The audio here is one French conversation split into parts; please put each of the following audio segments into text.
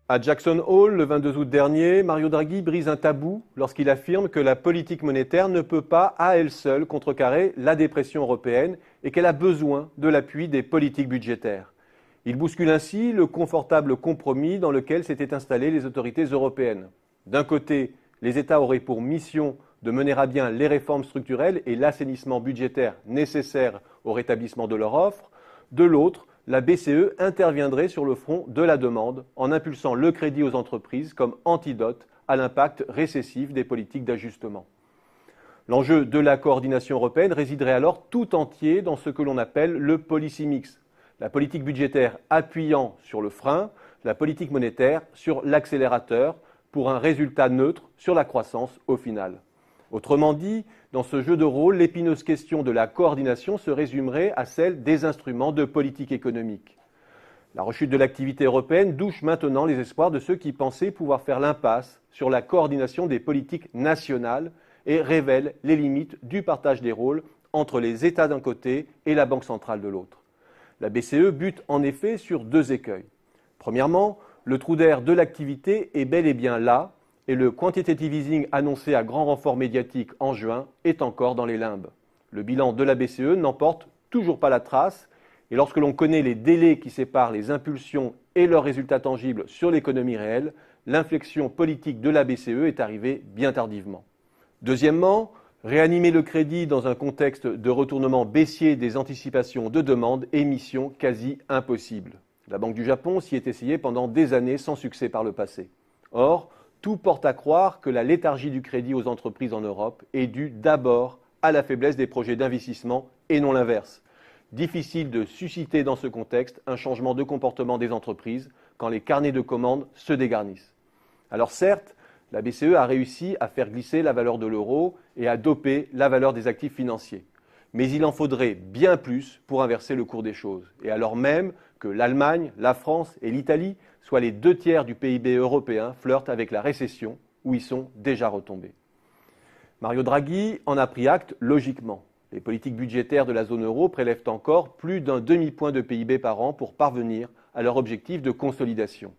À Jackson Hole, le 22 août dernier, Mario Draghi brise un tabou lorsqu'il affirme que la politique monétaire ne peut pas, à elle seule, contrecarrer la dépression européenne et qu'elle a besoin de l'appui des politiques budgétaires. Il bouscule ainsi le confortable compromis dans lequel s'étaient installées les autorités européennes. D'un côté, les États auraient pour mission de mener à bien les réformes structurelles et l'assainissement budgétaire nécessaires au rétablissement de leur offre. De l'autre, la BCE interviendrait sur le front de la demande en impulsant le crédit aux entreprises comme antidote à l'impact récessif des politiques d'ajustement. L'enjeu de la coordination européenne résiderait alors tout entier dans ce que l'on appelle le policy mix, la politique budgétaire appuyant sur le frein, la politique monétaire sur l'accélérateur pour un résultat neutre sur la croissance au final. Autrement dit, dans ce jeu de rôle, l'épineuse question de la coordination se résumerait à celle des instruments de politique économique. La rechute de l'activité européenne douche maintenant les espoirs de ceux qui pensaient pouvoir faire l'impasse sur la coordination des politiques nationales et révèle les limites du partage des rôles entre les États d'un côté et la Banque centrale de l'autre. La BCE bute en effet sur deux écueils. Premièrement, le trou d'air de l'activité est bel et bien là, et le quantitative easing annoncé à grand renfort médiatique en juin est encore dans les limbes. Le bilan de la BCE n'en porte toujours pas la trace, et lorsque l'on connaît les délais qui séparent les impulsions et leurs résultats tangibles sur l'économie réelle, l'inflexion politique de la BCE est arrivée bien tardivement. Deuxièmement, réanimer le crédit dans un contexte de retournement baissier des anticipations de demande est mission quasi impossible. La Banque du Japon s'y est essayée pendant des années sans succès par le passé. Or, tout porte à croire que la léthargie du crédit aux entreprises en Europe est due d'abord à la faiblesse des projets d'investissement et non l'inverse. Difficile de susciter dans ce contexte un changement de comportement des entreprises quand les carnets de commandes se dégarnissent. Alors certes, la BCE a réussi à faire glisser la valeur de l'euro et à doper la valeur des actifs financiers. Mais il en faudrait bien plus pour inverser le cours des choses. Et alors même que l'Allemagne, la France et l'Italie, soit les 2/3 du PIB européen, flirtent avec la récession où ils sont déjà retombés. Mario Draghi en a pris acte logiquement. Les politiques budgétaires de la zone euro prélèvent encore plus d'un demi-point de PIB par an pour parvenir à leur objectif de consolidation.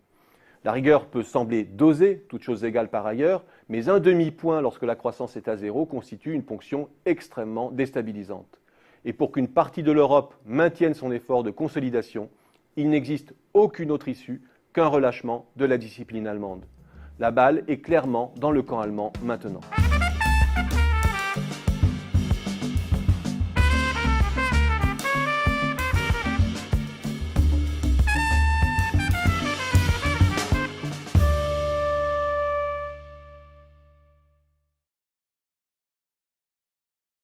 La rigueur peut sembler dosée, toutes choses égales par ailleurs, mais un demi-point lorsque la croissance est à zéro constitue une ponction extrêmement déstabilisante. Et pour qu'une partie de l'Europe maintienne son effort de consolidation, il n'existe aucune autre issue qu'un relâchement de la discipline allemande. La balle est clairement dans le camp allemand maintenant.